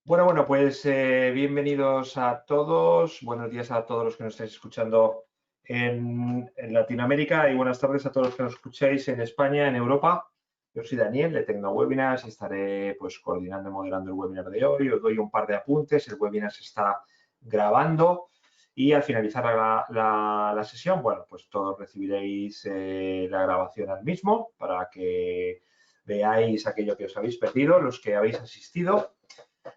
Bueno, pues bienvenidos a todos. Buenos días a todos los que nos estáis escuchando en Latinoamérica y buenas tardes a todos los que nos escucháis en España, en Europa. Yo soy Daniel de TecnoWebinars y estaré pues coordinando y moderando el webinar de hoy. Os doy un par de apuntes. El webinar se está grabando y al finalizar la sesión, bueno, pues todos recibiréis la grabación al mismo para que veáis aquello que os habéis perdido, los que habéis asistido.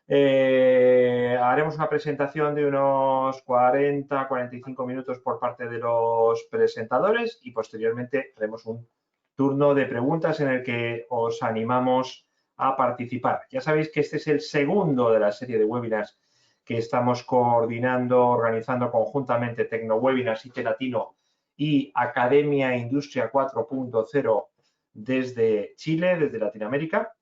Haremos una presentación de unos 40-45 minutos por parte de los presentadores y posteriormente haremos un turno de preguntas en el que os animamos a participar. Ya sabéis que este es el segundo de la serie de webinars que estamos coordinando, organizando conjuntamente TecnoWebinars, IT Latino y Academia Industria 4.0 desde Chile, desde Latinoamérica.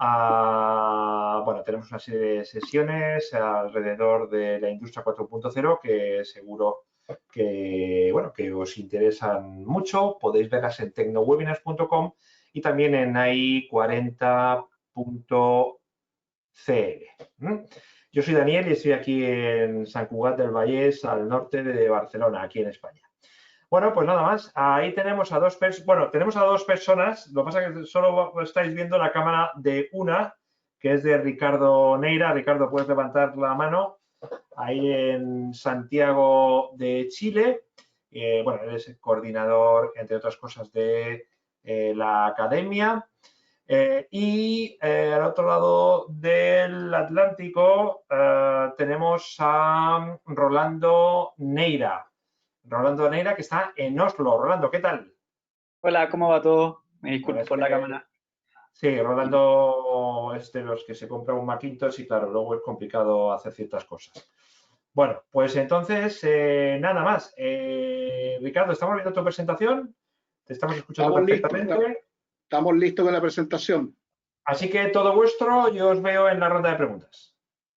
Bueno, tenemos una serie de sesiones alrededor de la industria 4.0 que seguro que, bueno, que os interesan mucho. Podéis verlas en tecnowebinars.com y también en ai40.cl. Yo soy Daniel y estoy aquí en Sant Cugat del Vallès, al norte de Barcelona, aquí en España. Bueno, pues nada más. Ahí tenemos a tenemos a dos personas. Lo que pasa es que solo estáis viendo la cámara de una, que es de Ricardo Neira. Ricardo, puedes levantar la mano. Ahí en Santiago de Chile. Bueno, él es el coordinador, entre otras cosas, de la academia. Al otro lado del Atlántico tenemos a Rolando Neira. Rolando Neira, que está en Oslo. Rolando, ¿qué tal? Hola, ¿cómo va todo? Me Bueno, disculpo por la cámara. sí, Rolando es de los que se compra un Macintosh y claro, luego es complicado hacer ciertas cosas. Bueno, pues entonces, nada más. Ricardo, ¿estamos viendo tu presentación? Te estamos escuchando Estamos listos, perfectamente. estamos listos con la presentación. Así que todo vuestro, yo os veo en la ronda de preguntas.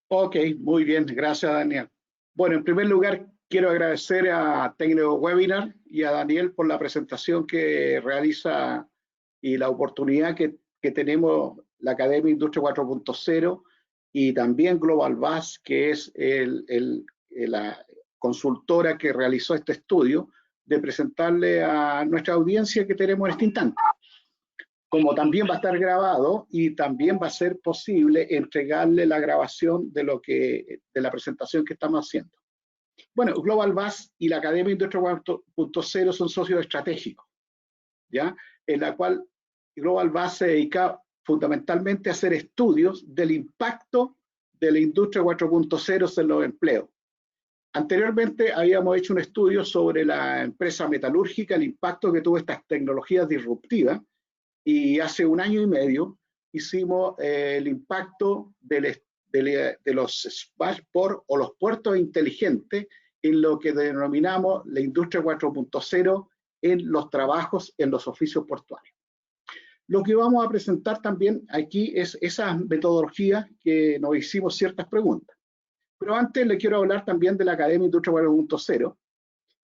Ok, muy bien, gracias Daniel. Bueno, en primer lugar quiero agradecer a TecnoWebinar y a Daniel por la presentación que realiza y la oportunidad que tenemos la Academia Industria 4.0 y también Global Bus, que es la consultora que realizó este estudio, de presentarle a nuestra audiencia que tenemos en este instante. Como también va a estar grabado y también va a ser posible entregarle la grabación de la presentación que estamos haciendo. Bueno, Global Bus y la Academia Industria 4.0 son socios estratégicos, ¿ya? En la cual Global Bus se dedica fundamentalmente a hacer estudios del impacto de la industria 4.0 en los empleos. Anteriormente habíamos hecho un estudio sobre la empresa metalúrgica, el impacto que tuvo estas tecnologías disruptivas, y hace un año y medio hicimos el impacto de los spaceport o los puertos inteligentes en lo que denominamos la industria 4.0 en los trabajos, en los oficios portuarios. Lo que vamos a presentar también aquí es esa metodología que nos hicimos ciertas preguntas. Pero antes le quiero hablar también de la Academia Industria 4.0,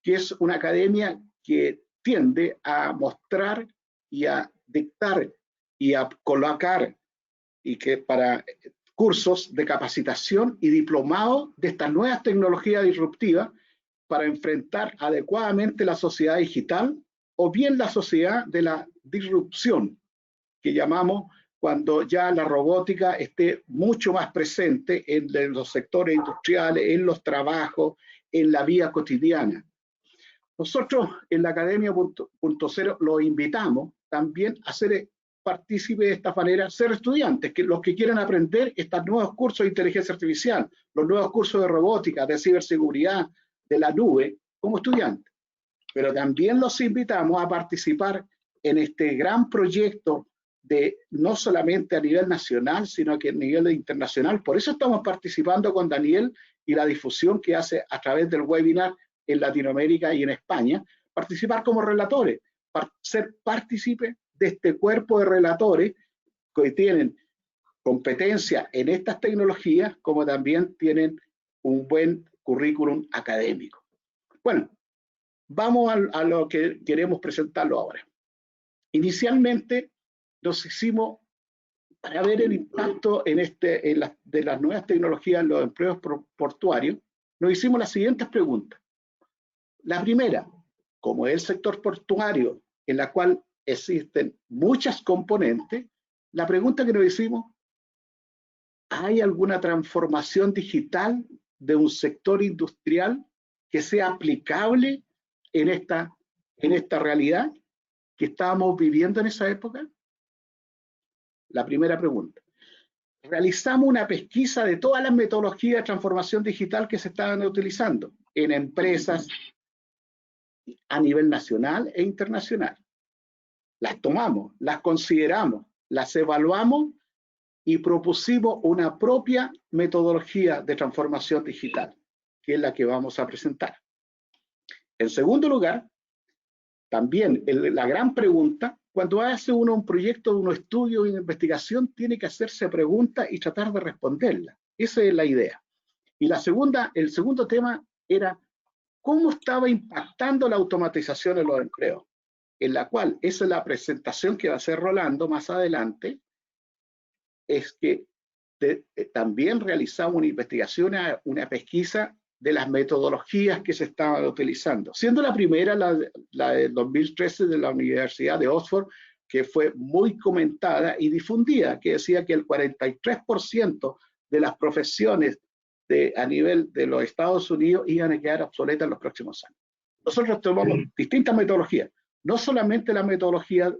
que es una academia que tiende a mostrar y a dictar y a colocar y que para cursos de capacitación y diplomado de estas nuevas tecnologías disruptivas para enfrentar adecuadamente la sociedad digital o bien la sociedad de la disrupción que llamamos cuando ya la robótica esté mucho más presente en los sectores industriales, en los trabajos, en la vida cotidiana. Nosotros en la Academia 4.0 los invitamos también a ser partícipes de esta manera, ser estudiantes, que los que quieran aprender estos nuevos cursos de inteligencia artificial, los nuevos cursos de robótica, de ciberseguridad, de la nube, como estudiantes. Pero también los invitamos a participar en este gran proyecto de no solamente a nivel nacional, sino que a nivel internacional. Por eso estamos participando con Daniel y la difusión que hace a través del webinar en Latinoamérica y en España, participar como relatores, ser partícipes de este cuerpo de relatores que tienen competencia en estas tecnologías, como también tienen un buen currículum académico. Bueno, vamos a lo que queremos presentarlo ahora. Inicialmente nos hicimos para ver el impacto de las nuevas tecnologías en los empleos portuarios, nos hicimos las siguientes preguntas. La primera, como es el sector portuario, en la cual existen muchas componentes, la pregunta que nos hicimos, ¿hay alguna transformación digital de un sector industrial que sea aplicable en esta realidad que estábamos viviendo en esa época? La primera pregunta. Realizamos una pesquisa de todas las metodologías de transformación digital que se estaban utilizando en empresas a nivel nacional e internacional. Las tomamos, las consideramos, las evaluamos y propusimos una propia metodología de transformación digital, que es la que vamos a presentar. En segundo lugar, también la gran pregunta, cuando hace uno un proyecto, un estudio, una investigación, tiene que hacerse preguntas y tratar de responderlas. Esa es la idea. Y el segundo tema era cómo estaba impactando la automatización en los empleos, en la cual, esa es la presentación que va a hacer Rolando más adelante, es que también realizamos una investigación, una pesquisa de las metodologías que se estaban utilizando, siendo la primera la de 2013 de la Universidad de Oxford, que fue muy comentada y difundida, que decía que el 43% de las profesiones a nivel de los Estados Unidos iban a quedar obsoletas en los próximos años. Nosotros tomamos distintas metodologías, no solamente la metodología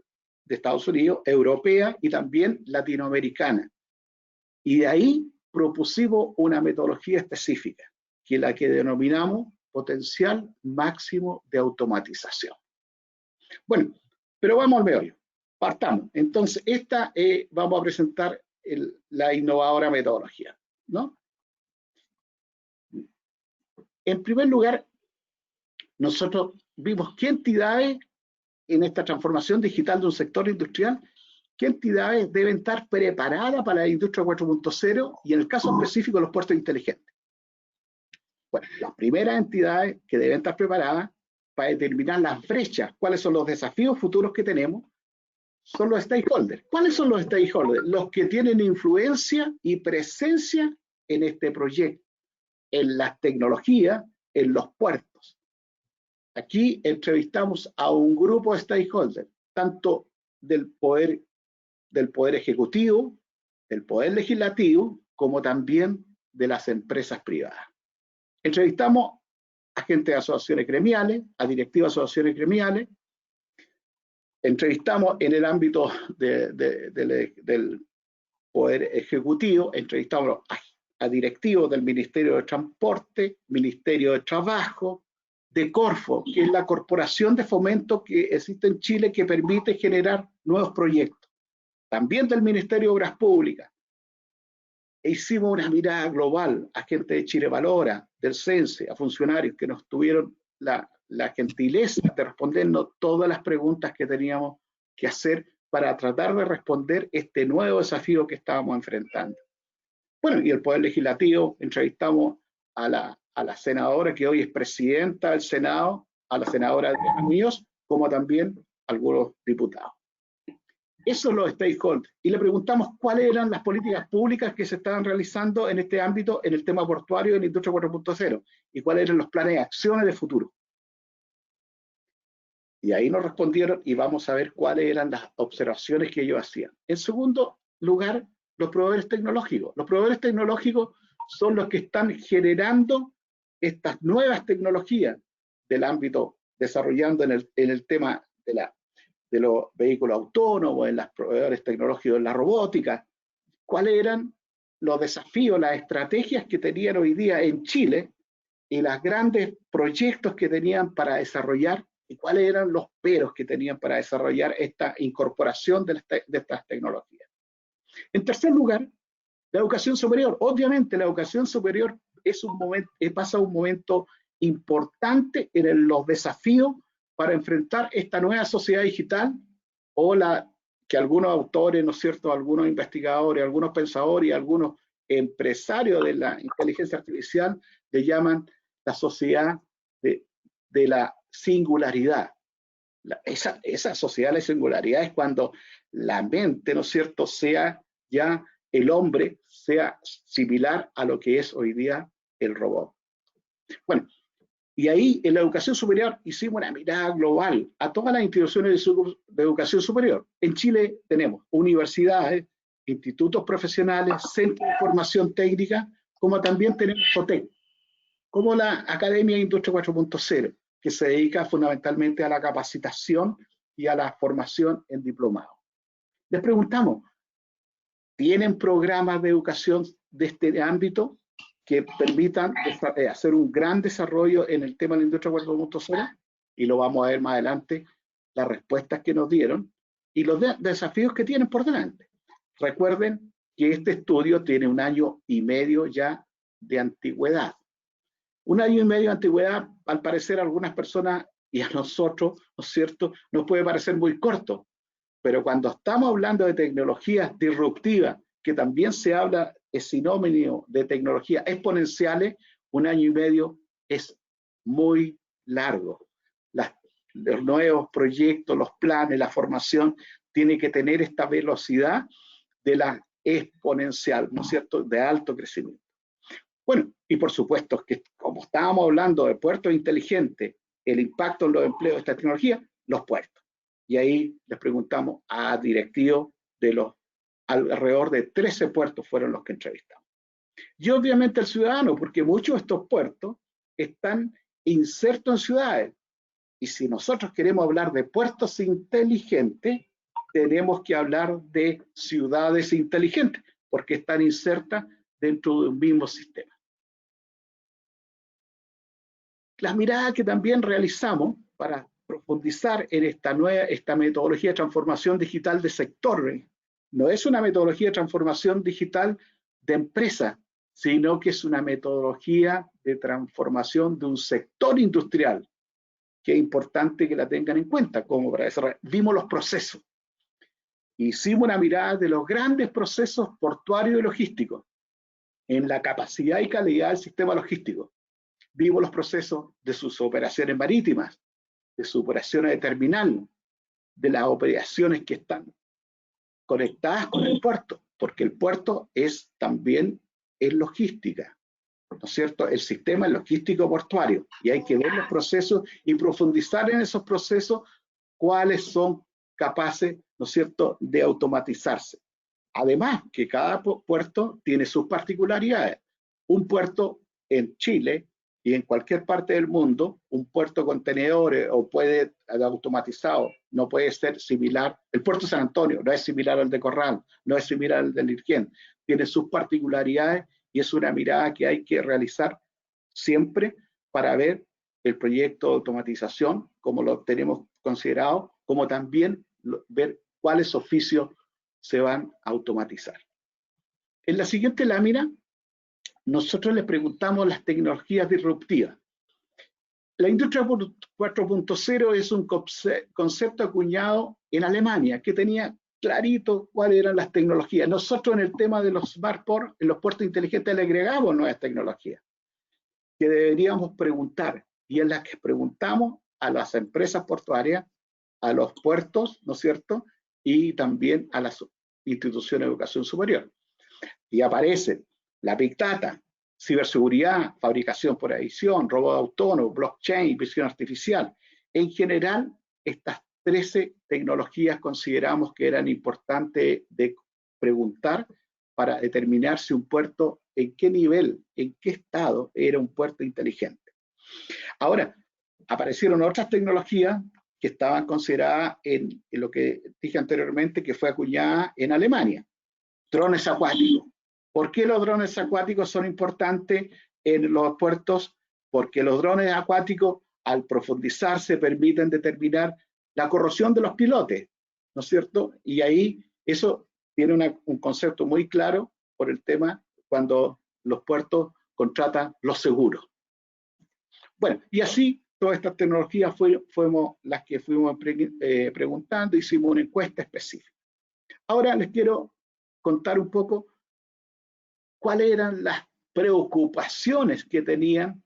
de Estados Unidos, europea y también latinoamericana. Y de ahí propusimos una metodología específica, que es la que denominamos potencial máximo de automatización. Bueno, pero vamos al meollo. Partamos. Entonces, vamos a presentar la innovadora metodología, ¿no? En primer lugar, nosotros vimos qué entidades en esta transformación digital de un sector industrial, qué entidades deben estar preparadas para la industria 4.0 y en el caso específico los puertos inteligentes. Bueno, las primeras entidades que deben estar preparadas para determinar las brechas, cuáles son los desafíos futuros que tenemos, son los stakeholders. ¿Cuáles son los stakeholders? Los que tienen influencia y presencia en este proyecto, en las tecnologías, en los puertos. Aquí entrevistamos a un grupo de stakeholders, tanto del poder ejecutivo, del poder legislativo, como también de las empresas privadas. Entrevistamos a gente de asociaciones gremiales, a directivas de asociaciones gremiales, entrevistamos en el ámbito del poder ejecutivo, entrevistamos a directivos del Ministerio de Transporte, Ministerio de Trabajo, de Corfo, que es la corporación de fomento que existe en Chile que permite generar nuevos proyectos. También del Ministerio de Obras Públicas. E hicimos una mirada global a gente de Chile Valora, del CENSE, a funcionarios que nos tuvieron la gentileza de respondernos todas las preguntas que teníamos que hacer para tratar de responder este nuevo desafío que estábamos enfrentando. Bueno, y el Poder Legislativo, entrevistamos a la senadora que hoy es presidenta del Senado, a la senadora de Amigos, como también algunos diputados. Esos son los stakeholders. Y le preguntamos cuáles eran las políticas públicas que se estaban realizando en este ámbito, en el tema portuario de la industria 4.0, y cuáles eran los planes de acciones de futuro. Y ahí nos respondieron y vamos a ver cuáles eran las observaciones que ellos hacían. En segundo lugar, los proveedores tecnológicos. Los proveedores tecnológicos son los que están generando estas nuevas tecnologías del ámbito, desarrollando en el tema de los vehículos autónomos, en los proveedores tecnológicos, en la robótica. ¿Cuáles eran los desafíos, las estrategias que tenían hoy día en Chile y los grandes proyectos que tenían para desarrollar y cuáles eran los peros que tenían para desarrollar esta incorporación de estas tecnologías? En tercer lugar, la educación superior. Obviamente la educación superior pasa un momento importante en los desafíos para enfrentar esta nueva sociedad digital o que algunos autores, ¿no es cierto?, algunos investigadores, algunos pensadores y algunos empresarios de la inteligencia artificial le llaman la sociedad de la singularidad. Esa sociedad de la singularidad es cuando la mente, ¿no es cierto?, sea ya el hombre sea similar a lo que es hoy día el robot. Bueno, y ahí en la educación superior hicimos una mirada global a todas las instituciones de educación superior. En Chile tenemos universidades, institutos profesionales, centros de formación técnica, como también tenemos FOTEC, como la Academia de Industria 4.0, que se dedica fundamentalmente a la capacitación y a la formación en diplomado. Les preguntamos, ¿tienen programas de educación de este ámbito que permitan hacer un gran desarrollo en el tema de la industria 4.0? Y lo vamos a ver más adelante, las respuestas que nos dieron y los desafíos que tienen por delante. Recuerden que este estudio tiene 1 año y medio ya de antigüedad. 1 año y medio de antigüedad, al parecer a algunas personas y a nosotros, ¿no es cierto?, nos puede parecer muy corto, pero cuando estamos hablando de tecnologías disruptivas, que también se habla, es sinónimo de tecnologías exponenciales, 1 año y medio es muy largo. Los nuevos proyectos, los planes, la formación, tiene que tener esta velocidad de la exponencial, ¿no es cierto?, de alto crecimiento. Bueno, y por supuesto que como estábamos hablando de puertos inteligentes, el impacto en los empleos de esta tecnología, los puertos. Y ahí les preguntamos a directivos de los alrededor de 13 puertos fueron los que entrevistamos. Y obviamente el ciudadano, porque muchos de estos puertos están insertos en ciudades. Y si nosotros queremos hablar de puertos inteligentes, tenemos que hablar de ciudades inteligentes, porque están insertas dentro de un mismo sistema. Las miradas que también realizamos para profundizar en esta metodología de transformación digital de sectores, no es una metodología de transformación digital de empresa, sino que es una metodología de transformación de un sector industrial, que es importante que la tengan en cuenta, como para desarrollar. Vimos los procesos, hicimos una mirada de los grandes procesos portuarios y logísticos, en la capacidad y calidad del sistema logístico. Vimos los procesos de sus operaciones marítimas, de sus operaciones de terminal, de las operaciones que están conectadas con el puerto, porque el puerto es también logística, ¿no es cierto? El sistema logístico portuario, y hay que ver los procesos y profundizar en esos procesos, cuáles son capaces, ¿no es cierto?, de automatizarse. Además, que cada puerto tiene sus particularidades. Un puerto en Chile y en cualquier parte del mundo, un puerto contenedores o puede automatizado, no puede ser similar. El puerto de San Antonio no es similar al de Corral, no es similar al de Lirquén. Tiene sus particularidades y es una mirada que hay que realizar siempre para ver el proyecto de automatización, como lo tenemos considerado, como también ver cuáles oficios se van a automatizar. En la siguiente lámina, nosotros les preguntamos las tecnologías disruptivas. La industria 4.0 es un concepto acuñado en Alemania, que tenía clarito cuáles eran las tecnologías. Nosotros en el tema de los smart ports, en los puertos inteligentes, le agregamos nuevas tecnologías que deberíamos preguntar, y en las que preguntamos a las empresas portuarias, a los puertos, ¿no es cierto?, y también a las instituciones de educación superior. Y aparecen la Big Data, ciberseguridad, fabricación por adición, robot autónomo, blockchain, visión artificial. En general, estas 13 tecnologías consideramos que eran importantes de preguntar para determinar si un puerto, en qué nivel, en qué estado era un puerto inteligente. Ahora, aparecieron otras tecnologías que estaban consideradas en lo que dije anteriormente, que fue acuñada en Alemania. Drones acuáticos. ¿Por qué los drones acuáticos son importantes en los puertos? Porque los drones acuáticos, al profundizarse, permiten determinar la corrosión de los pilotes, ¿no es cierto? Y ahí eso tiene un concepto muy claro por el tema cuando los puertos contratan los seguros. Bueno, y así todas estas tecnologías fuimos las que fuimos preguntando, hicimos una encuesta específica. Ahora les quiero contar un poco cuáles eran las preocupaciones que tenían,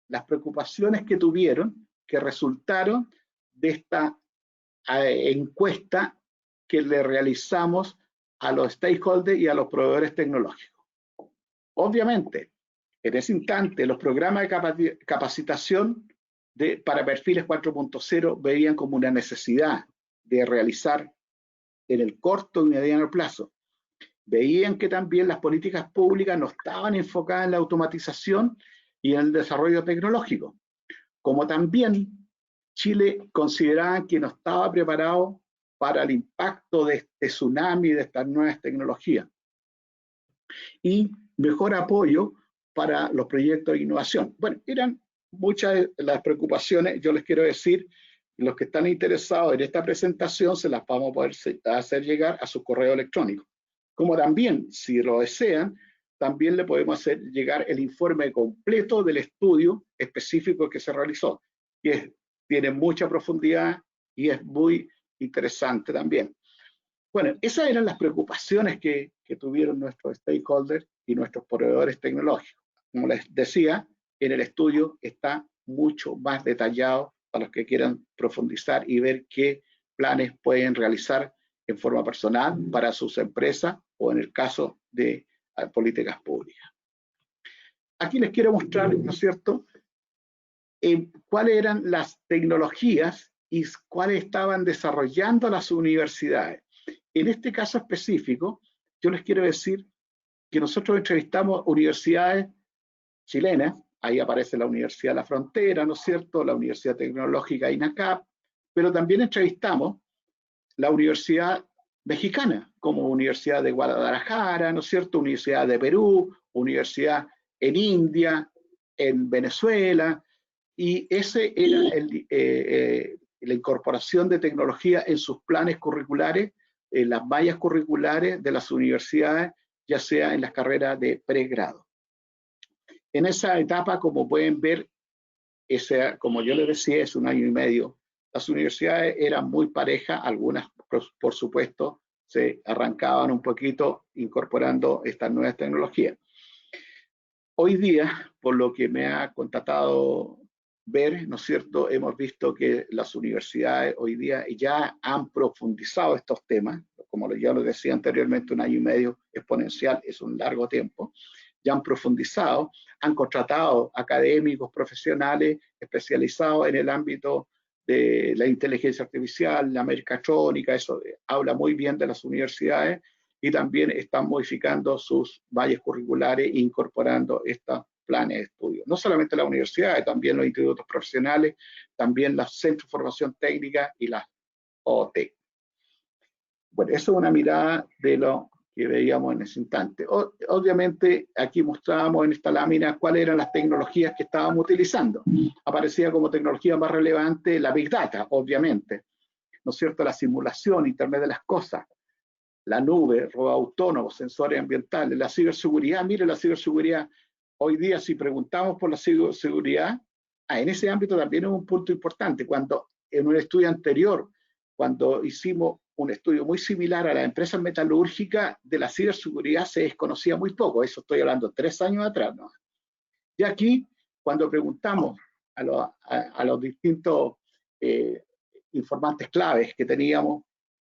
las preocupaciones que tuvieron, que resultaron de esta encuesta que le realizamos a los stakeholders y a los proveedores tecnológicos. Obviamente, en ese instante, los programas de capacitación para perfiles 4.0 veían como una necesidad de realizar en el corto y mediano plazo. Veían que también las políticas públicas no estaban enfocadas en la automatización y en el desarrollo tecnológico, como también Chile consideraba que no estaba preparado para el impacto de este tsunami de estas nuevas tecnologías y mejor apoyo para los proyectos de innovación. Bueno, eran muchas de las preocupaciones. Yo les quiero decir, los que están interesados en esta presentación se las vamos a poder hacer llegar a su correo electrónico. Como también, si lo desean, también le podemos hacer llegar el informe completo del estudio específico que se realizó, que tiene mucha profundidad y es muy interesante también. Bueno, esas eran las preocupaciones que tuvieron nuestros stakeholders y nuestros proveedores tecnológicos. Como les decía, en el estudio está mucho más detallado para los que quieran profundizar y ver qué planes pueden realizar en forma personal para sus empresas o en el caso de políticas públicas. Aquí les quiero mostrar, ¿no es cierto?, cuáles eran las tecnologías y cuáles estaban desarrollando las universidades. En este caso específico, yo les quiero decir que nosotros entrevistamos universidades chilenas, ahí aparece la Universidad de la Frontera, ¿no es cierto?, la Universidad Tecnológica INACAP, pero también entrevistamos la Universidad Mexicana, como Universidad de Guadalajara, ¿no es cierto?, Universidad de Perú, Universidad en India, en Venezuela, y ese era la incorporación de tecnología en sus planes curriculares, en las mallas curriculares de las universidades, ya sea en las carreras de pregrado. En esa etapa, como pueden ver, como yo les decía, es 1 año y medio. Las universidades eran muy parejas, algunas, por supuesto, se arrancaban un poquito incorporando estas nuevas tecnologías. Hoy día, por lo que me ha constatado ver, ¿no es cierto?, hemos visto que las universidades hoy día ya han profundizado estos temas, como ya lo decía anteriormente, 1 año y medio exponencial es un largo tiempo, ya han profundizado, han contratado académicos profesionales especializados en el ámbito de la inteligencia artificial, la mecatrónica, eso habla muy bien de las universidades, y también están modificando sus valles curriculares e incorporando estos planes de estudio. No solamente las universidades, también los institutos profesionales, también los centros de formación técnica y las OT. Bueno, eso es una mirada de lo que veíamos en ese instante. Obviamente, aquí mostrábamos en esta lámina cuáles eran las tecnologías que estábamos utilizando. Aparecía como tecnología más relevante la Big Data, obviamente, ¿no es cierto?, la simulación, Internet de las cosas, la nube, robots autónomos, sensores ambientales, la ciberseguridad. Mire, la ciberseguridad, hoy día si preguntamos por la ciberseguridad, en ese ámbito también es un punto importante. Cuando en un estudio anterior, cuando hicimos un estudio muy similar a las empresas metalúrgicas, de la ciberseguridad se desconocía muy poco, eso estoy hablando 3 años atrás, ¿no? Y aquí, cuando preguntamos a los distintos informantes claves que teníamos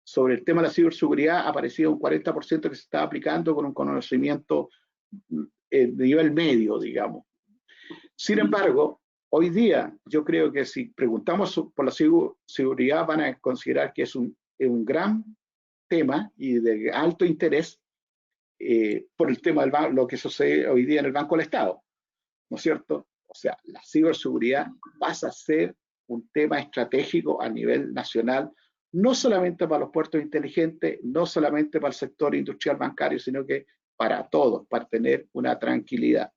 sobre el tema de la ciberseguridad, aparecía un 40% que se estaba aplicando con un conocimiento de nivel medio, digamos. Sin embargo, hoy día yo creo que si preguntamos por la seguridad van a considerar que es un gran tema y de alto interés por el tema de lo que sucede hoy día en el Banco del Estado, ¿no es cierto? O sea, la ciberseguridad pasa a ser un tema estratégico a nivel nacional, no solamente para los puertos inteligentes, no solamente para el sector industrial bancario, sino que para todos, para tener una tranquilidad.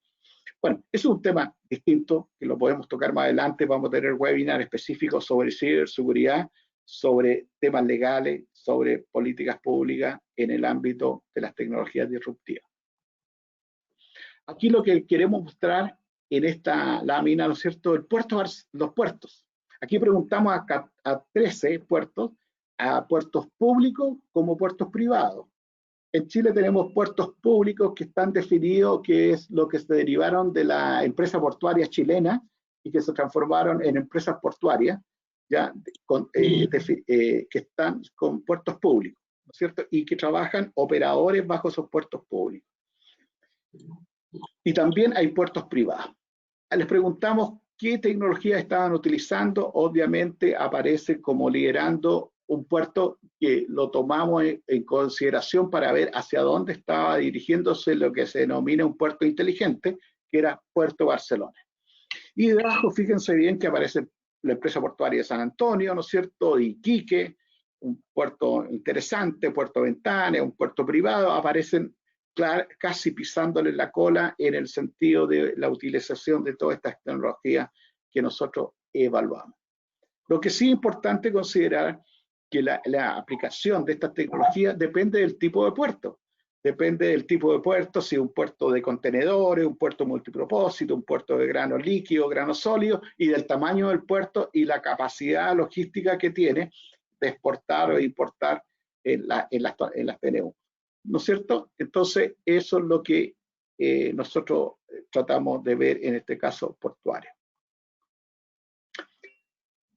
Bueno, es un tema distinto que lo podemos tocar más adelante. Vamos a tener webinar específicos sobre ciberseguridad, sobre temas legales, sobre políticas públicas en el ámbito de las tecnologías disruptivas. Aquí lo que queremos mostrar en esta lámina, ¿no es cierto?, los puertos. Aquí preguntamos a 13 puertos, a puertos públicos como puertos privados. En Chile tenemos puertos públicos que están definidos, que es lo que se derivaron de la empresa portuaria chilena y que se transformaron en empresas portuarias, ¿ya? Que están con puertos públicos. ¿no es cierto? Y que trabajan operadores bajo esos puertos públicos. Y también hay puertos privados. Les preguntamos qué tecnología estaban utilizando. Obviamente aparece como liderando un puerto que lo tomamos en consideración para ver hacia dónde estaba dirigiéndose lo que se denomina un puerto inteligente, que era Puerto Barcelona. Y debajo, fíjense bien que aparece la empresa portuaria de San Antonio, ¿no es cierto? Iquique, un puerto interesante, Puerto Ventana, un puerto privado, aparecen casi pisándole la cola en el sentido de la utilización de todas estas tecnologías que nosotros evaluamos. Lo que sí es importante considerar que la aplicación de estas tecnologías depende del tipo de puerto. Depende del tipo de puerto, si es un puerto de contenedores, un puerto multipropósito, un puerto de grano líquido, grano sólido, y del tamaño del puerto y la capacidad logística que tiene de exportar o importar en las PNU. ¿No es cierto? Entonces, eso es lo que nosotros tratamos de ver en este caso portuario.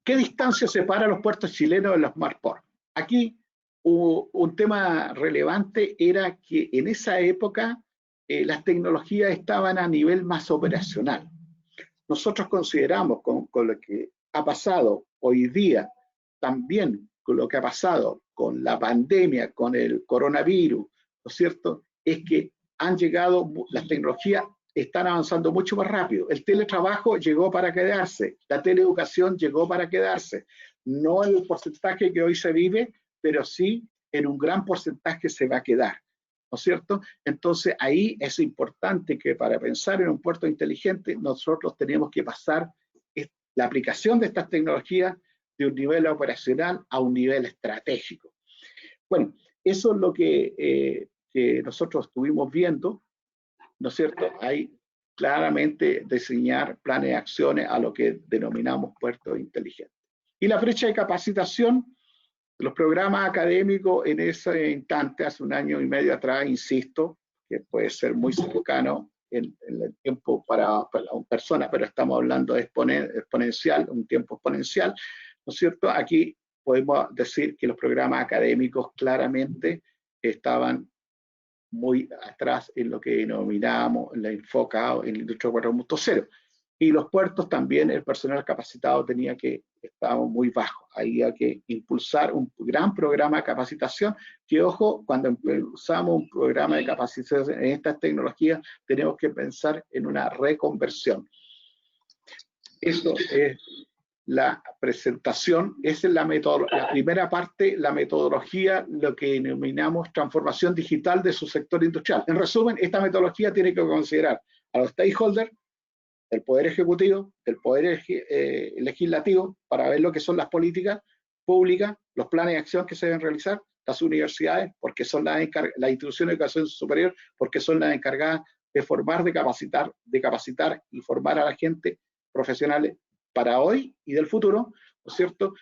¿Qué distancia separa los puertos chilenos de los Smart Ports? Aquí un tema relevante era que en esa época las tecnologías estaban a nivel más operacional. Nosotros consideramos con lo que ha pasado hoy día, también con lo que ha pasado con la pandemia, con el coronavirus, ¿no es cierto? Es que han llegado, las tecnologías están avanzando mucho más rápido. El teletrabajo llegó para quedarse, la teleeducación llegó para quedarse. No en el porcentaje que hoy se vive, pero sí en un gran porcentaje se va a quedar, ¿no es cierto? Entonces ahí es importante que para pensar en un puerto inteligente nosotros tenemos que pasar la aplicación de estas tecnologías de un nivel operacional a un nivel estratégico. Bueno, eso es lo que nosotros estuvimos viendo, ¿no es cierto? Hay claramente diseñar planes de acciones a lo que denominamos puertos inteligentes. Y la brecha de capacitación, los programas académicos en ese instante, hace un año y medio atrás, insisto, que puede ser muy cercano en el tiempo para una persona, pero estamos hablando de exponencial, un tiempo exponencial, ¿no es cierto? Aquí podemos decir que los programas académicos claramente estaban muy atrás en lo que denominábamos la enfocado en la industria 4.0. Y los puertos también, el personal capacitado estaba muy bajo. Ahí hay que impulsar un gran programa de capacitación, que ojo, cuando impulsamos un programa de capacitación en estas tecnologías, tenemos que pensar en una reconversión. Eso es la presentación, esa es la primera parte, la metodología, lo que denominamos transformación digital de su sector industrial. En resumen, esta metodología tiene que considerar a los stakeholders, el Poder Ejecutivo, el Poder Legislativo, para ver lo que son las políticas públicas, los planes de acción que se deben realizar, las universidades, porque son las instituciones de educación superior, porque son las encargadas de formar, de capacitar y formar a la gente profesionales para hoy y del futuro, ¿no es cierto?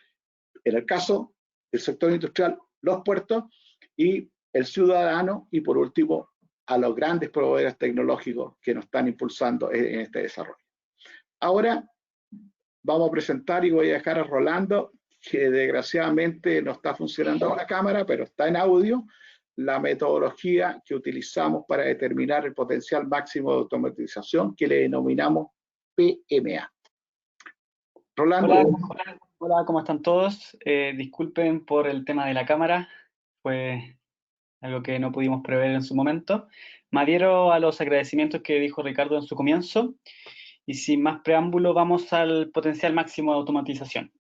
En el caso del sector industrial, los puertos y el ciudadano, y por último, a los grandes proveedores tecnológicos que nos están impulsando en este desarrollo. Ahora vamos a presentar y voy a dejar a Rolando, que desgraciadamente no está funcionando la cámara, pero está en audio, la metodología que utilizamos para determinar el potencial máximo de automatización, que le denominamos PMA. Rolando. Hola, ¿cómo están todos? Disculpen por el tema de la cámara, fue algo que no pudimos prever en su momento. Me adhiero a los agradecimientos que dijo Ricardo en su comienzo, y sin más preámbulo vamos al potencial máximo de automatización.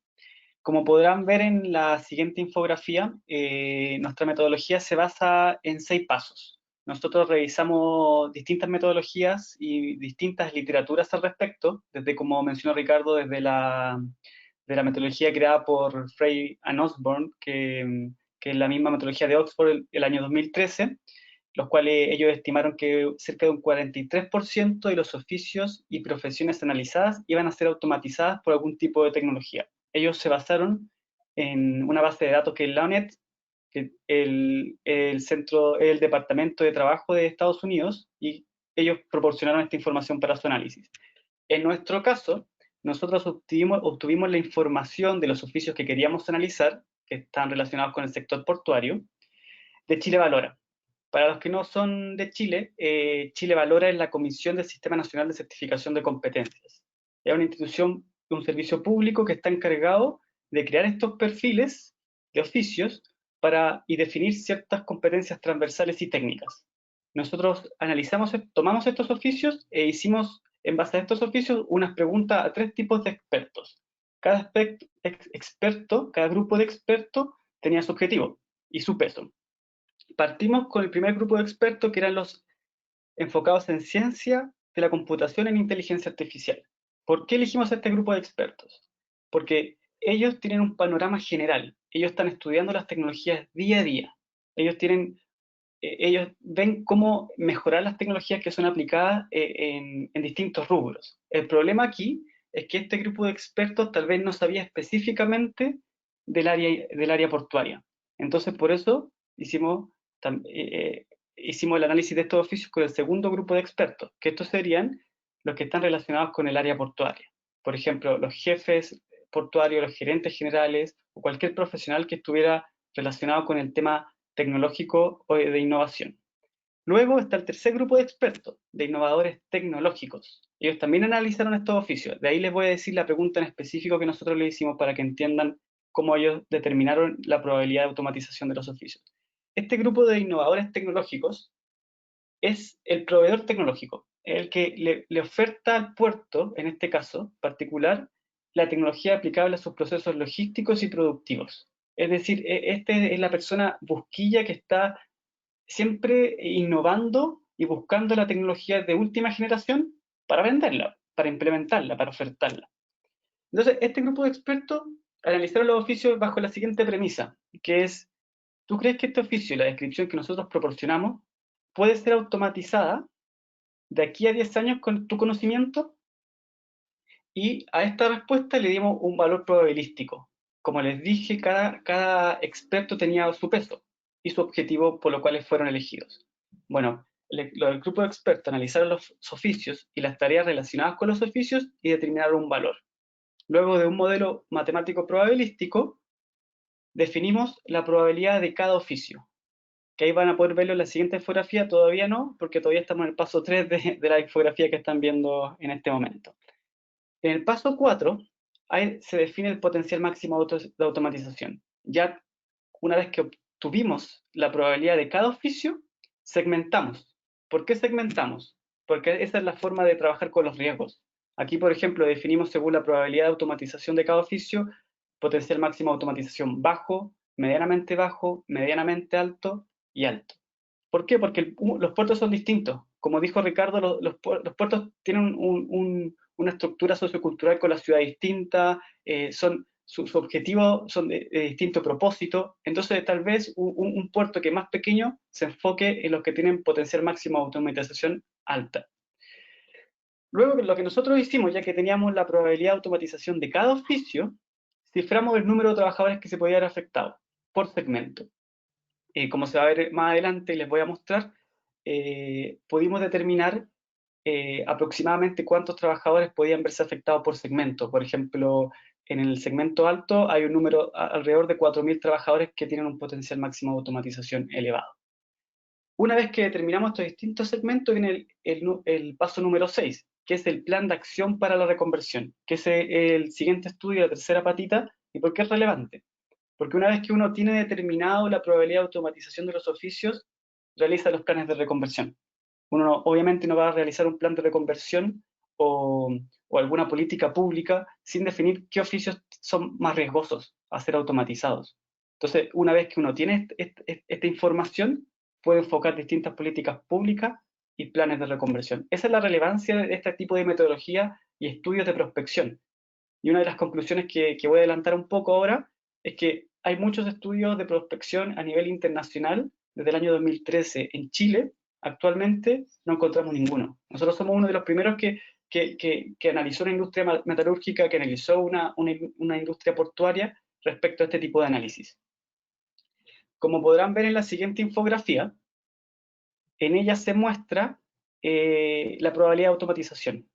Como podrán ver en la siguiente infografía, nuestra metodología se basa en 6 pasos. Nosotros revisamos distintas metodologías y distintas literaturas al respecto, desde, como mencionó Ricardo, desde la metodología creada por Frey and Osborne, que es la misma metodología de Oxford el año 2013, los cuales ellos estimaron que cerca de un 43% de los oficios y profesiones analizadas iban a ser automatizadas por algún tipo de tecnología. Ellos se basaron en una base de datos que es LANET, que el Departamento de Trabajo de Estados Unidos, y ellos proporcionaron esta información para su análisis. En nuestro caso, nosotros obtuvimos la información de los oficios que queríamos analizar, que están relacionados con el sector portuario, de Chile Valora. Para los que no son de Chile, Chile Valora es la Comisión del Sistema Nacional de Certificación de Competencias. Es una institución, un servicio público que está encargado de crear estos perfiles de oficios y definir ciertas competencias transversales y técnicas. Nosotros tomamos estos oficios e hicimos, en base a estos oficios, unas preguntas a 3 tipos de expertos. Cada grupo de expertos tenía su objetivo y su peso. Partimos con el primer grupo de expertos, que eran los enfocados en ciencia de la computación en inteligencia artificial. ¿Por qué elegimos a este grupo de expertos? Porque ellos tienen un panorama general. Ellos están estudiando las tecnologías día a día. Ellos ven cómo mejorar las tecnologías que son aplicadas en distintos rubros. El problema aquí es que este grupo de expertos tal vez no sabía específicamente del área portuaria. Entonces, por eso hicimos el análisis de estos oficios con el segundo grupo de expertos, que estos serían los que están relacionados con el área portuaria. Por ejemplo, los jefes portuarios, los gerentes generales o cualquier profesional que estuviera relacionado con el tema tecnológico o de innovación. Luego está el tercer grupo de expertos, de innovadores tecnológicos. Ellos también analizaron estos oficios. De ahí les voy a decir la pregunta en específico que nosotros le hicimos para que entiendan cómo ellos determinaron la probabilidad de automatización de los oficios. Este grupo de innovadores tecnológicos es el proveedor tecnológico, el que le oferta al puerto, en este caso particular, la tecnología aplicable a sus procesos logísticos y productivos. Es decir, este es la persona busquilla que está siempre innovando y buscando la tecnología de última generación para venderla, para implementarla, para ofertarla. Entonces, este grupo de expertos analizaron los oficios bajo la siguiente premisa, que es: ¿tú crees que este oficio y la descripción que nosotros proporcionamos puede ser automatizada de aquí a 10 años con tu conocimiento? Y a esta respuesta le dimos un valor probabilístico. Como les dije, cada experto tenía su peso y su objetivo por lo cual fueron elegidos. Bueno, el grupo de expertos analizaron los oficios y las tareas relacionadas con los oficios y determinaron un valor. Luego de un modelo matemático probabilístico, definimos la probabilidad de cada oficio, que ahí van a poder verlo en la siguiente infografía. Todavía no, porque todavía estamos en el paso 3 de la infografía que están viendo en este momento. En el paso 4 se define el potencial máximo de automatización. Ya una vez que obtuvimos la probabilidad de cada oficio, segmentamos. ¿Por qué segmentamos? Porque esa es la forma de trabajar con los riesgos. Aquí, por ejemplo, definimos según la probabilidad de automatización de cada oficio, potencial máximo de automatización bajo, medianamente alto y alto. ¿Por qué? Porque los puertos son distintos. Como dijo Ricardo, los puertos tienen una estructura sociocultural con la ciudad distinta, sus objetivos son de distinto propósito. Entonces, tal vez un puerto que es más pequeño se enfoque en los que tienen potencial máximo de automatización alta. Luego, lo que nosotros hicimos, ya que teníamos la probabilidad de automatización de cada oficio, ciframos el número de trabajadores que se podían ver afectados por segmento. Como se va a ver más adelante, les voy a mostrar, pudimos determinar aproximadamente cuántos trabajadores podían verse afectados por segmento. Por ejemplo, en el segmento alto hay un número alrededor de 4.000 trabajadores que tienen un potencial máximo de automatización elevado. Una vez que determinamos estos distintos segmentos, viene el paso número 6, que es el plan de acción para la reconversión, que es el siguiente estudio, la tercera patita. ¿Y por qué es relevante? Porque una vez que uno tiene determinado la probabilidad de automatización de los oficios, realiza los planes de reconversión. Uno obviamente no va a realizar un plan de reconversión o alguna política pública sin definir qué oficios son más riesgosos a ser automatizados. Entonces, una vez que uno tiene esta información, puede enfocar distintas políticas públicas y planes de reconversión. Esa es la relevancia de este tipo de metodología y estudios de prospección. Y una de las conclusiones que voy a adelantar un poco ahora es que hay muchos estudios de prospección a nivel internacional. Desde el año 2013 en Chile, actualmente no encontramos ninguno. Nosotros somos uno de los primeros que analizó una industria metalúrgica, que analizó una industria portuaria respecto a este tipo de análisis. Como podrán ver en la siguiente infografía, en ella se muestra la probabilidad de automatización.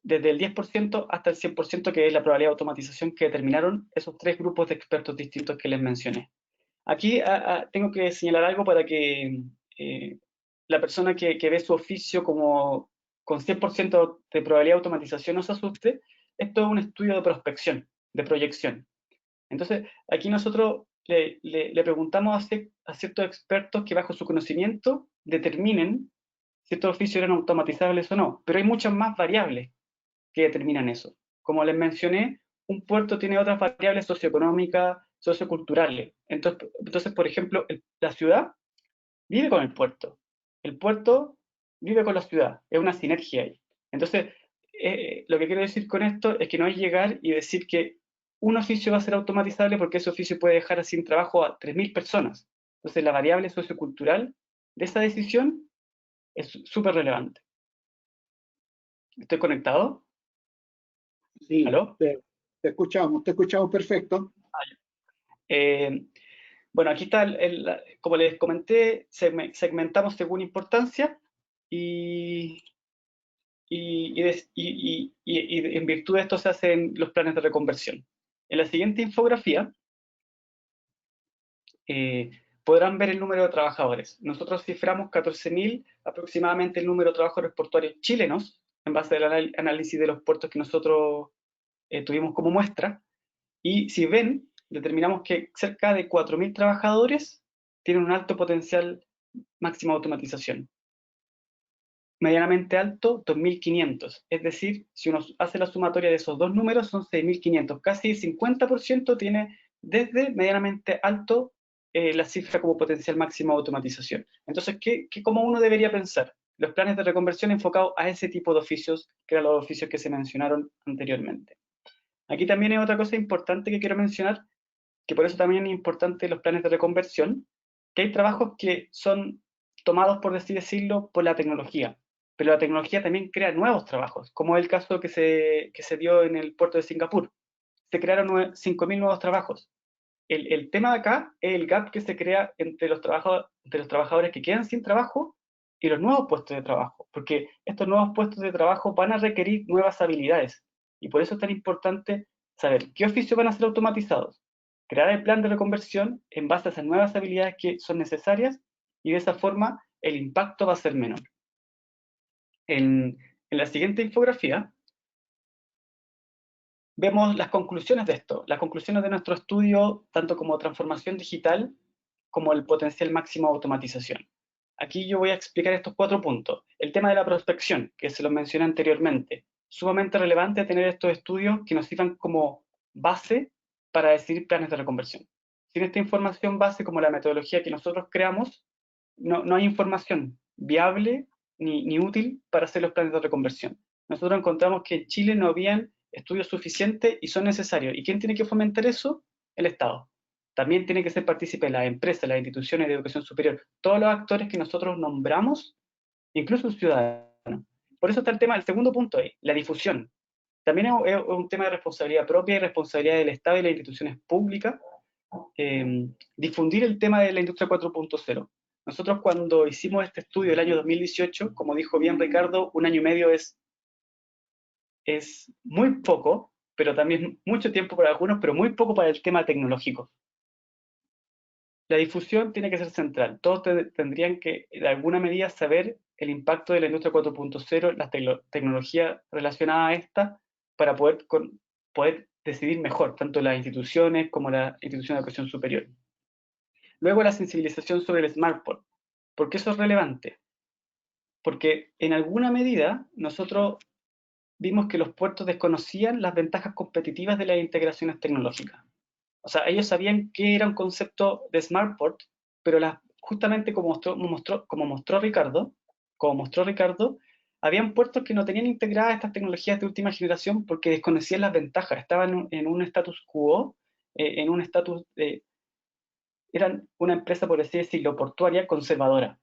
Desde el 10% hasta el 100%, que es la probabilidad de automatización que determinaron esos 3 grupos de expertos distintos que les mencioné. Aquí tengo que señalar algo para que la persona que ve su oficio como con 100% de probabilidad de automatización no se asuste. Esto es un estudio de prospección, de proyección. Entonces, aquí nosotros le preguntamos a ciertos expertos que bajo su conocimiento determinen si estos oficios eran automatizables o no, pero hay muchas más variables que determinan eso. Como les mencioné, un puerto tiene otras variables socioeconómicas, socioculturales. Entonces, por ejemplo, la ciudad vive con el puerto vive con la ciudad, es una sinergia ahí. Entonces, lo que quiero decir con esto es que no es llegar y decir que un oficio va a ser automatizable porque ese oficio puede dejar sin trabajo a 3.000 personas. Entonces, la variable sociocultural de esa decisión es súper relevante. ¿Estoy conectado? Sí, ¿Aló? te escuchamos perfecto. Eh, bueno, aquí está, como les comenté, segmentamos según importancia y, y en virtud de esto se hacen los planes de reconversión. En la siguiente infografía podrán ver el número de trabajadores. Nosotros ciframos 14.000 aproximadamente el número de trabajadores portuarios chilenos en base al análisis de los puertos que nosotros tuvimos como muestra. Y si ven, determinamos que cerca de 4.000 trabajadores tienen un alto potencial máximo de automatización. Medianamente alto, 2.500. Es decir, si uno hace la sumatoria de esos dos números, son 6.500. Casi el 50% tiene desde medianamente alto la cifra como potencial máximo de automatización. Entonces, ¿cómo uno debería pensar? Los planes de reconversión enfocados a ese tipo de oficios, que eran los oficios que se mencionaron anteriormente. Aquí también hay otra cosa importante que quiero mencionar, que por eso también es importante los planes de reconversión, que hay trabajos que son tomados, por así decirlo, por la tecnología, pero la tecnología también crea nuevos trabajos, como es el caso que se dio en el puerto de Singapur. Se crearon 5.000 nuevos trabajos. El tema de acá es el gap que se crea entre los trabajadores que quedan sin trabajo y los nuevos puestos de trabajo, porque estos nuevos puestos de trabajo van a requerir nuevas habilidades, y por eso es tan importante saber qué oficios van a ser automatizados, crear el plan de reconversión en base a esas nuevas habilidades que son necesarias, y de esa forma el impacto va a ser menor. En la siguiente infografía vemos las conclusiones de esto, las conclusiones de nuestro estudio, tanto como transformación digital, como el potencial máximo de automatización. Aquí yo voy a explicar estos 4 puntos. El tema de la prospección, que se los mencioné anteriormente, sumamente relevante tener estos estudios que nos sirvan como base para decidir planes de reconversión. Sin esta información base, como la metodología que nosotros creamos, no hay información viable ni útil para hacer los planes de reconversión. Nosotros encontramos que en Chile no habían estudios suficientes y son necesarios. ¿Y quién tiene que fomentar eso? El Estado. También tiene que ser partícipe las empresas, las instituciones de educación superior, todos los actores que nosotros nombramos, incluso el ciudadano. Por eso está el tema, el segundo punto ahí, la difusión. También es un tema de responsabilidad propia y responsabilidad del Estado y las instituciones públicas, difundir el tema de la industria 4.0. Nosotros cuando hicimos este estudio el año 2018, como dijo bien Ricardo, 1 año y medio es muy poco, pero también mucho tiempo para algunos, pero muy poco para el tema tecnológico. La difusión tiene que ser central. Todos tendrían que, de alguna medida, saber el impacto de la industria 4.0, las tecnologías relacionadas a esta, para poder decidir mejor, tanto las instituciones como las instituciones de educación superior. Luego, la sensibilización sobre el smartphone. ¿Por qué eso es relevante? Porque en alguna medida nosotros vimos que los puertos desconocían las ventajas competitivas de las integraciones tecnológicas. O sea, ellos sabían que era un concepto de SmartPort, pero justamente como mostró Ricardo, habían puertos que no tenían integradas estas tecnologías de última generación porque desconocían las ventajas, estaban en un status quo, en un estatus eran una empresa, por así decirlo, portuaria conservadora.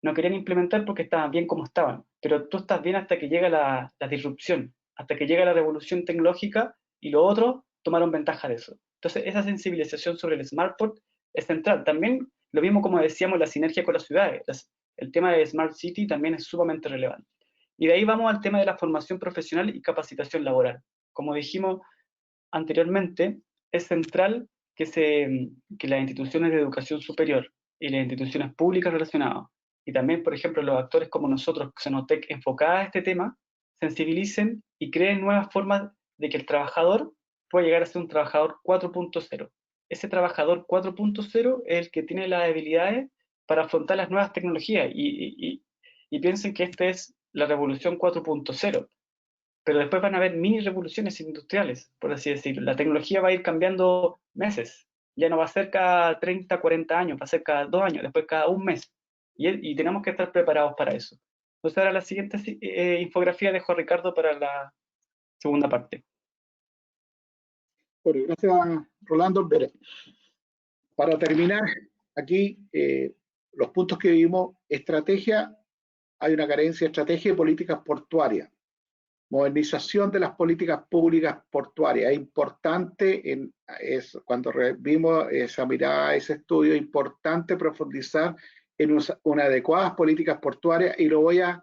No querían implementar porque estaban bien como estaban, pero tú estás bien hasta que llega la disrupción, hasta que llega la revolución tecnológica y los otros tomaron ventaja de eso. Entonces, esa sensibilización sobre el SmartPort es central. También lo mismo como decíamos, la sinergia con las ciudades. El tema de Smart City también es sumamente relevante. Y de ahí vamos al tema de la formación profesional y capacitación laboral. Como dijimos anteriormente, es central que las instituciones de educación superior y las instituciones públicas relacionadas, y también, por ejemplo, los actores como nosotros, Xenotech, enfocada a este tema, sensibilicen y creen nuevas formas de que el trabajador pueda llegar a ser un trabajador 4.0. Ese trabajador 4.0 es el que tiene las habilidades para afrontar las nuevas tecnologías y piensen que esta es la revolución 4.0, pero después van a haber mini revoluciones industriales, por así decirlo. La tecnología va a ir cambiando meses, ya no va a ser cada 30, 40 años, va a ser cada 2 años, después cada un mes, y tenemos que estar preparados para eso. Entonces ahora la siguiente infografía dejo a Ricardo para la segunda parte. Bueno, gracias, Rolando. Para terminar, aquí los puntos que vimos: estrategia, hay una carencia de estrategia y políticas portuarias. Modernización de las políticas públicas portuarias. Es importante, cuando vimos esa mirada, ese estudio, es importante profundizar en una adecuadas políticas portuarias, y lo voy a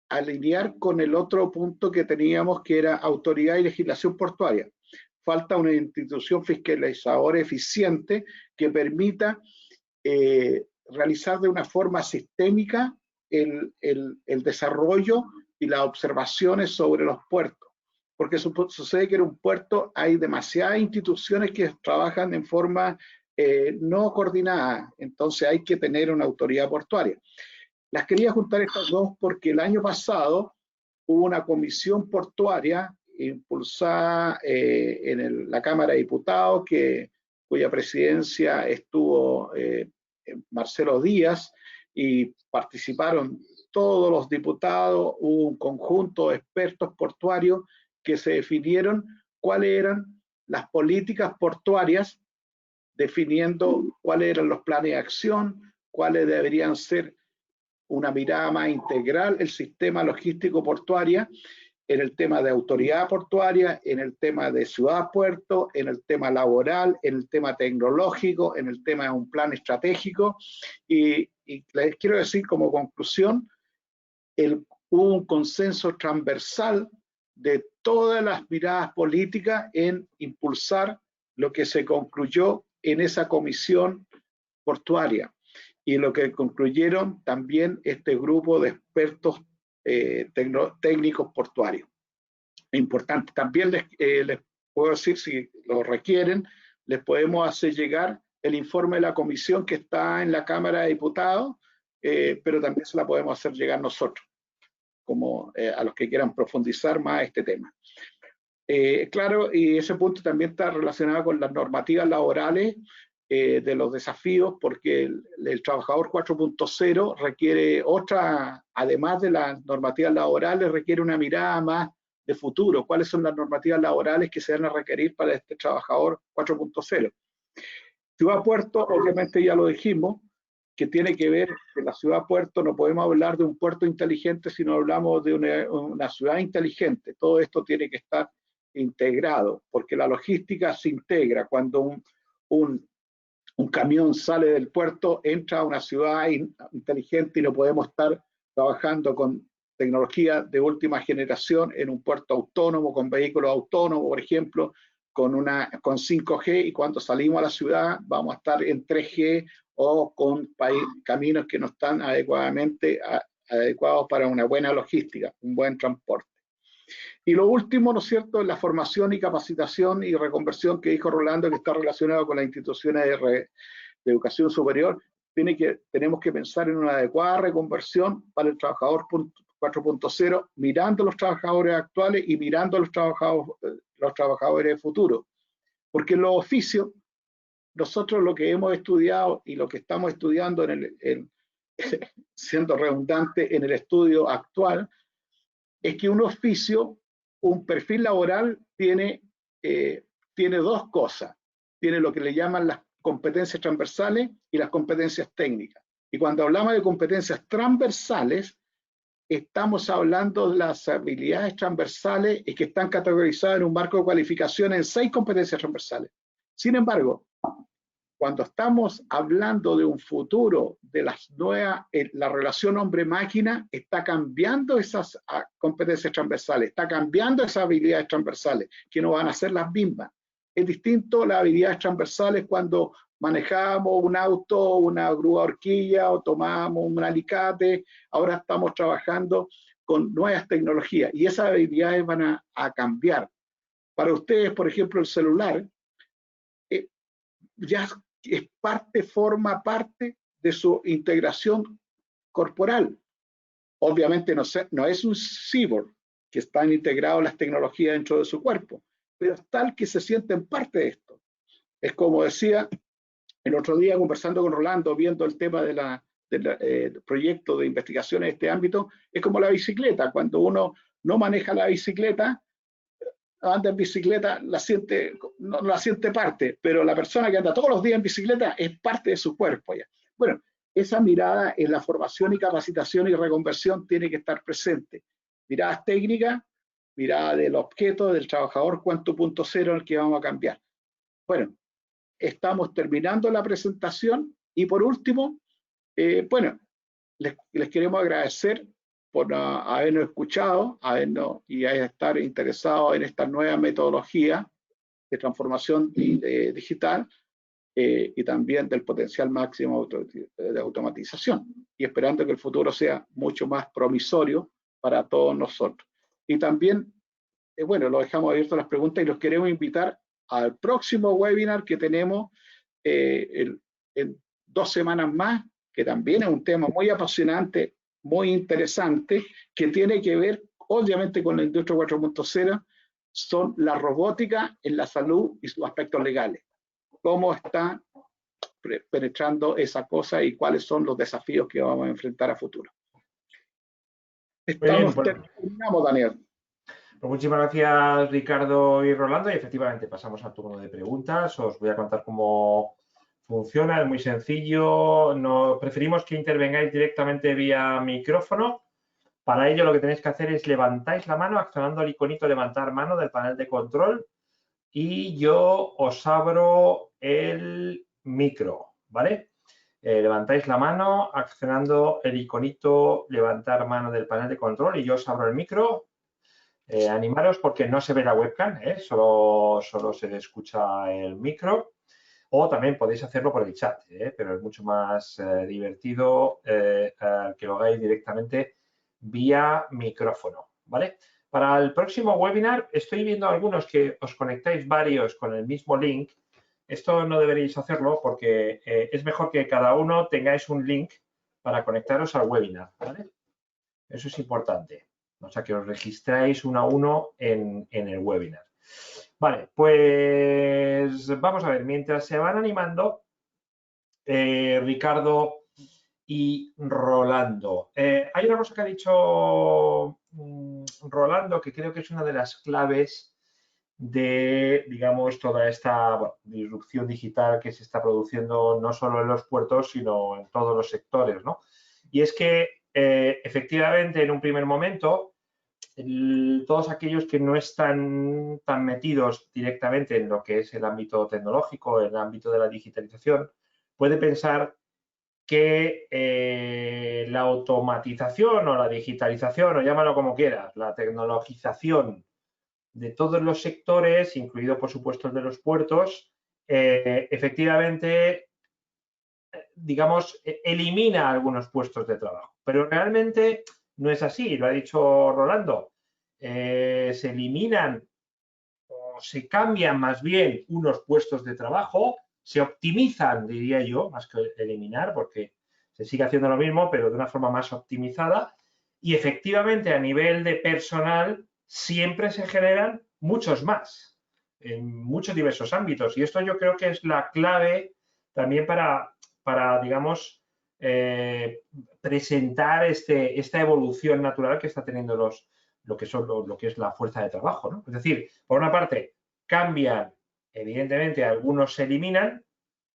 alinear con el otro punto que teníamos, que era autoridad y legislación portuaria. Falta una institución fiscalizadora eficiente que permita realizar de una forma sistémica el desarrollo y las observaciones sobre los puertos, porque sucede que en un puerto hay demasiadas instituciones que trabajan en forma no coordinada, entonces hay que tener una autoridad portuaria. Las quería juntar estas dos porque el año pasado hubo una comisión portuaria impulsada en la Cámara de Diputados, cuya presidencia estuvo Marcelo Díaz, y participaron todos los diputados. Hubo un conjunto de expertos portuarios que se definieron cuáles eran las políticas portuarias, definiendo cuáles eran los planes de acción, cuáles deberían ser una mirada más integral el sistema logístico portuaria, en el tema de autoridad portuaria, en el tema de ciudad-puerto, en el tema laboral, en el tema tecnológico, en el tema de un plan estratégico. Y les quiero decir como conclusión, hubo un consenso transversal de todas las miradas políticas en impulsar lo que se concluyó en esa comisión portuaria, y lo que concluyeron también este grupo de expertos técnicos portuarios. Importante, también les puedo decir, si lo requieren, les podemos hacer llegar el informe de la comisión que está en la Cámara de Diputados, pero también se la podemos hacer llegar nosotros, como a los que quieran profundizar más este tema. Claro, y ese punto también está relacionado con las normativas laborales, de los desafíos, porque el trabajador 4.0 requiere otra, además de las normativas laborales, requiere una mirada más de futuro. ¿Cuáles son las normativas laborales que se van a requerir para este trabajador 4.0? Ciudad-puerto, obviamente ya lo dijimos, que tiene que ver con la ciudad-puerto. No podemos hablar de un puerto inteligente si no hablamos de una ciudad inteligente. Todo esto tiene que estar integrado, porque la logística se integra. Cuando un camión sale del puerto, entra a una ciudad inteligente, y no podemos estar trabajando con tecnología de última generación en un puerto autónomo, con vehículos autónomos, por ejemplo, con 5G, y cuando salimos a la ciudad vamos a estar en 3G o con caminos que no están adecuados para una buena logística, un buen transporte. Y lo último, ¿no es cierto?, es la formación y capacitación y reconversión que dijo Rolando, que está relacionado con las instituciones de educación superior. Tenemos que pensar en una adecuada reconversión para el trabajador 4.0, mirando a los trabajadores actuales y mirando a los trabajadores de futuro. Porque en los oficios, nosotros lo que hemos estudiado y lo que estamos estudiando, siendo redundante, en el estudio actual, es que un oficio, un perfil laboral, tiene dos cosas. Tiene lo que le llaman las competencias transversales y las competencias técnicas. Y cuando hablamos de competencias transversales, estamos hablando de las habilidades transversales y que están categorizadas en un marco de cualificación en 6 competencias transversales. Sin embargo, cuando estamos hablando de un futuro de las nuevas, la relación hombre-máquina, está cambiando esas competencias transversales, está cambiando esas habilidades transversales, que no van a ser las mismas. Es distinto las habilidades transversales cuando manejábamos un auto, una grúa horquilla o tomábamos un alicate. Ahora estamos trabajando con nuevas tecnologías y esas habilidades van a cambiar. Para ustedes, por ejemplo, el celular ya es forma parte de su integración corporal. Obviamente no es un cyborg que están integrados las tecnologías dentro de su cuerpo, pero es tal que se sienten parte de esto. Es como decía el otro día conversando con Rolando, viendo el tema del proyecto de investigación en este ámbito, es como la bicicleta. Cuando uno no maneja la bicicleta, anda en bicicleta, no la siente parte, pero la persona que anda todos los días en bicicleta es parte de su cuerpo ya. Bueno, esa mirada en la formación y capacitación y reconversión tiene que estar presente. Miradas técnicas, mirada del objeto, del trabajador, cuánto punto cero en el que vamos a cambiar. Bueno, estamos terminando la presentación y por último, bueno, les queremos agradecer por habernos escuchado y estar interesados en esta nueva metodología de transformación digital y también del potencial máximo de automatización y esperando que el futuro sea mucho más promisorio para todos nosotros. Y también, bueno, lo dejamos abierto a las preguntas y los queremos invitar al próximo webinar que tenemos en 2 semanas más, que también es un tema muy apasionante, muy interesante, que tiene que ver obviamente con la industria 4.0, son la robótica en la salud y sus aspectos legales. Cómo está penetrando esa cosa y cuáles son los desafíos que vamos a enfrentar a futuro. Terminamos, Daniel. Pues muchísimas gracias, Ricardo y Rolando. Y efectivamente pasamos al turno de preguntas. Os voy a contar cómo funciona, es muy sencillo. Preferimos que intervengáis directamente vía micrófono. Para ello lo que tenéis que hacer es levantáis la mano accionando el iconito levantar mano del panel de control y yo os abro el micro, ¿vale? Levantáis la mano accionando el iconito levantar mano del panel de control y yo os abro el micro. Animaros porque no se ve la webcam, solo se le escucha el micro. O también podéis hacerlo por el chat, pero es mucho más divertido que lo hagáis directamente vía micrófono, ¿vale? Para el próximo webinar estoy viendo algunos que os conectáis varios con el mismo link. Esto no deberéis hacerlo porque es mejor que cada uno tengáis un link para conectaros al webinar, ¿vale? Eso es importante. O sea, que os registráis uno a uno en el webinar. Vale, pues vamos a ver, mientras se van animando Ricardo y Rolando. Hay una cosa que ha dicho Rolando que creo que es una de las claves de, digamos, toda esta disrupción digital que se está produciendo no solo en los puertos, sino en todos los sectores, ¿no? Y es que, efectivamente, en un primer momento, todos aquellos que no están tan metidos directamente en lo que es el ámbito tecnológico, el ámbito de la digitalización, puede pensar que la automatización o la digitalización, o llámalo como quieras, la tecnologización de todos los sectores, incluido por supuesto el de los puertos, efectivamente, digamos, elimina algunos puestos de trabajo. Pero realmente no es así, lo ha dicho Rolando. Se eliminan o se cambian más bien unos puestos de trabajo, se optimizan, diría yo, más que eliminar, porque se sigue haciendo lo mismo, pero de una forma más optimizada. Y efectivamente, a nivel de personal, siempre se generan muchos más, en muchos diversos ámbitos. Y esto yo creo que es la clave también para digamos, presentar esta evolución natural que está teniendo lo que es la fuerza de trabajo, ¿no? Es decir, por una parte, cambian, evidentemente, algunos se eliminan,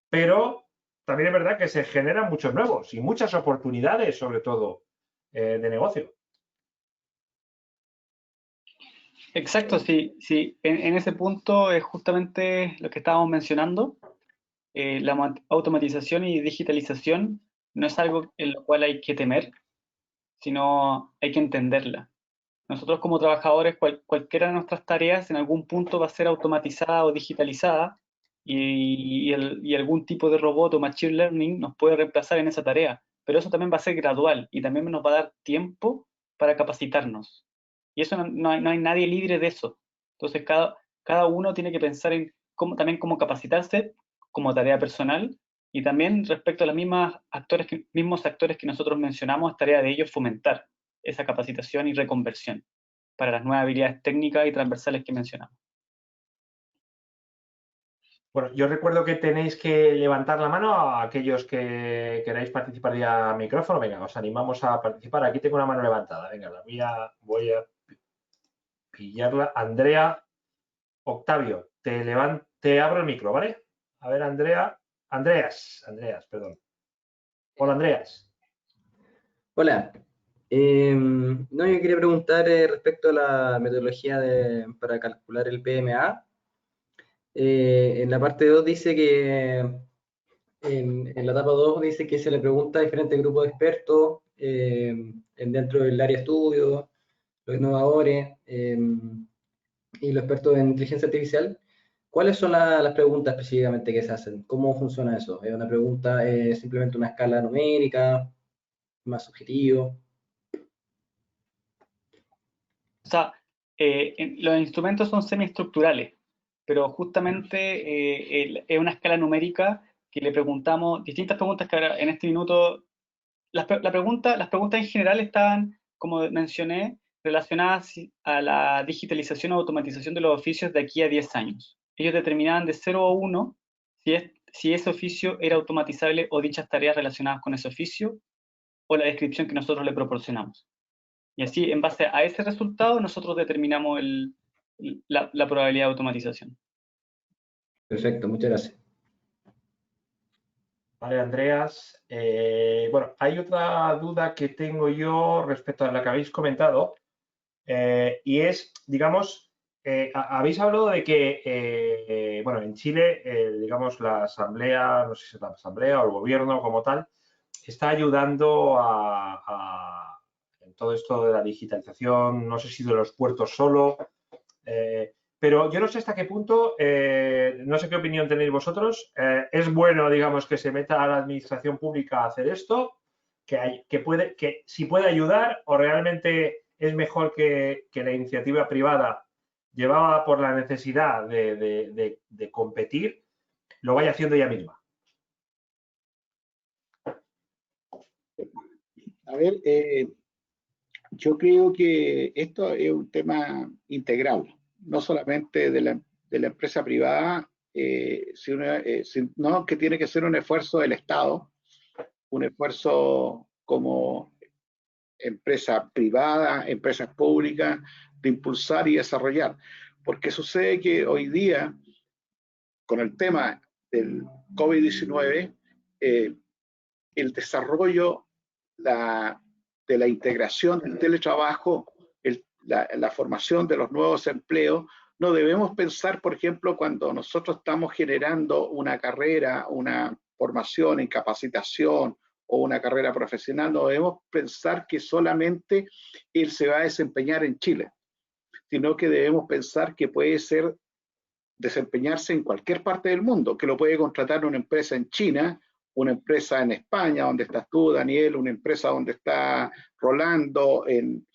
pero también es verdad que se generan muchos nuevos y muchas oportunidades, sobre todo, de negocio. Exacto, sí. En ese punto es justamente lo que estábamos mencionando. La automatización y digitalización no es algo en lo cual hay que temer, sino hay que entenderla. Nosotros como trabajadores, cualquiera de nuestras tareas en algún punto va a ser automatizada o digitalizada y algún tipo de robot o machine learning nos puede reemplazar en esa tarea. Pero eso también va a ser gradual y también nos va a dar tiempo para capacitarnos. Y eso no hay nadie libre de eso. Entonces cada uno tiene que pensar en también cómo capacitarse como tarea personal y también respecto a los mismos actores que nosotros mencionamos, es tarea de ellos fomentar esa capacitación y reconversión para las nuevas habilidades técnicas y transversales que mencionamos. Bueno, yo recuerdo que tenéis que levantar la mano a aquellos que queráis participar vía micrófono. Venga, os animamos a participar. Aquí tengo una mano levantada. Venga, voy a pillarla. Andrea, Octavio, te abro el micro, ¿vale? A ver, Andreas, perdón. Hola, Andreas. Hola. No, yo quería preguntar respecto a la metodología para calcular el PMA. En la parte 2 dice que, en la etapa 2 dice que se le pregunta a diferentes grupos de expertos dentro del área de estudio, los innovadores y los expertos en inteligencia artificial. ¿Cuáles son las preguntas específicamente que se hacen? ¿Cómo funciona eso? ¿Es una pregunta, simplemente una escala numérica, más subjetivo? O sea, los instrumentos son semiestructurales, pero justamente es una escala numérica que le preguntamos distintas preguntas que ahora en este minuto, las preguntas en general están, como mencioné, relacionadas a la digitalización o automatización de los oficios de aquí a 10 años. Ellos determinaban de 0 a 1 si ese oficio era automatizable o dichas tareas relacionadas con ese oficio o la descripción que nosotros le proporcionamos. Y así, en base a ese resultado, nosotros determinamos la probabilidad de automatización. Perfecto, muchas gracias. Vale, Andreas. Bueno, hay otra duda que tengo yo respecto a la que habéis comentado y es, digamos, habéis hablado de que, bueno, en Chile, digamos, la asamblea, no sé si es la asamblea o el gobierno como tal, está ayudando en todo esto de la digitalización, no sé si de los puertos solo, pero yo no sé hasta qué punto, no sé qué opinión tenéis vosotros, es bueno, digamos, que se meta a la administración pública a hacer esto, que si puede ayudar o realmente es mejor que la iniciativa privada, llevada por la necesidad de competir, lo vaya haciendo ella misma. A ver, yo creo que esto es un tema integral, no solamente de la empresa privada, sino que tiene que ser un esfuerzo del Estado, un esfuerzo como empresa privada, empresas públicas, de impulsar y desarrollar. Porque sucede que hoy día, con el tema del COVID-19, el desarrollo de la integración del teletrabajo, la formación de los nuevos empleos, no debemos pensar, por ejemplo, cuando nosotros estamos generando una carrera, una formación en capacitación o una carrera profesional, no debemos pensar que solamente él se va a desempeñar en Chile, sino que debemos pensar que puede desempeñarse en cualquier parte del mundo, que lo puede contratar una empresa en China, una empresa en España, donde estás tú, Daniel, una empresa donde está Rolando en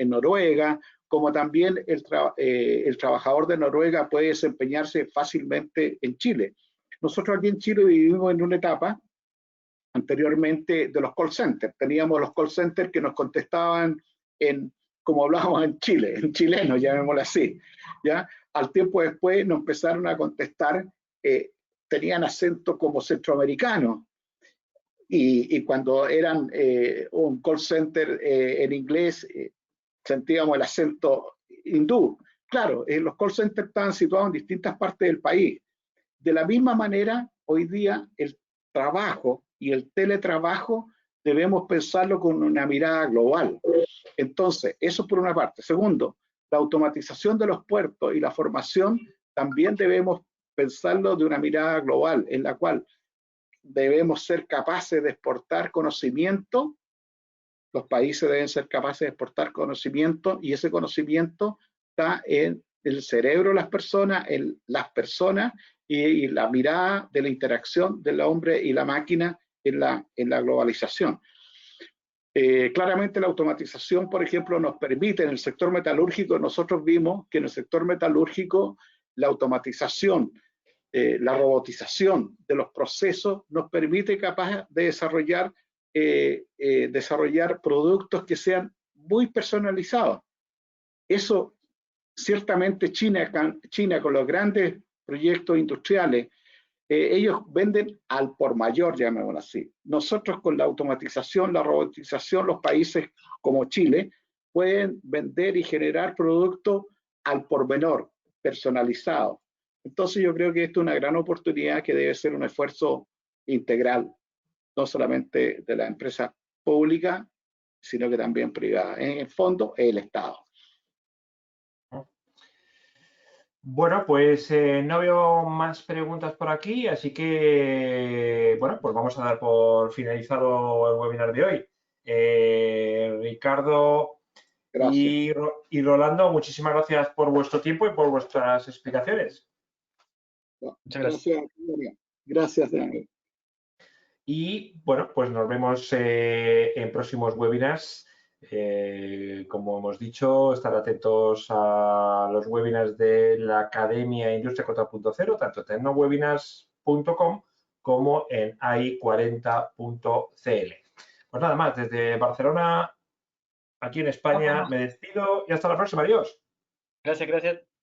Noruega, como también el trabajador de Noruega puede desempeñarse fácilmente en Chile. Nosotros aquí en Chile vivimos en una etapa anteriormente de los call centers. Teníamos los call centers que nos contestaban como hablábamos en Chile, en chileno, llamémoslo así, ¿ya? Al tiempo después nos empezaron a contestar, tenían acento como centroamericano, y cuando eran un call center en inglés, sentíamos el acento hindú. Claro, los call centers estaban situados en distintas partes del país. De la misma manera, hoy día el trabajo y el teletrabajo debemos pensarlo con una mirada global. Entonces, eso por una parte. Segundo, la automatización de los puertos y la formación también debemos pensarlo de una mirada global, en la cual debemos ser capaces de exportar conocimiento Los países deben ser capaces de exportar conocimiento y ese conocimiento está en el cerebro de las personas, en las personas y la mirada de la interacción del hombre y la máquina en la globalización. Claramente la automatización, por ejemplo, nos permite en el sector metalúrgico, nosotros vimos que en el sector metalúrgico la automatización, la robotización de los procesos nos permite capaz de desarrollar productos que sean muy personalizados. Eso ciertamente China con los grandes proyectos industriales, ellos venden al por mayor, llamémoslo así. Nosotros con la automatización, la robotización, los países como Chile pueden vender y generar productos al por menor, personalizados. Entonces yo creo que esto es una gran oportunidad que debe ser un esfuerzo integral, no solamente de la empresa pública, sino que también privada. En el fondo, el Estado. Bueno, pues no veo más preguntas por aquí, así que, bueno, pues vamos a dar por finalizado el webinar de hoy. Ricardo y Rolando, muchísimas gracias por vuestro tiempo y por vuestras explicaciones. Muchas gracias. Gracias, Daniel. Y, bueno, pues nos vemos en próximos webinars. Como hemos dicho, estar atentos a los webinars de la Academia Industria 4.0, tanto en tecnowebinars.com como en ai40.cl. Pues nada más, desde Barcelona, aquí en España, me despido y hasta la próxima. Adiós. Gracias, gracias.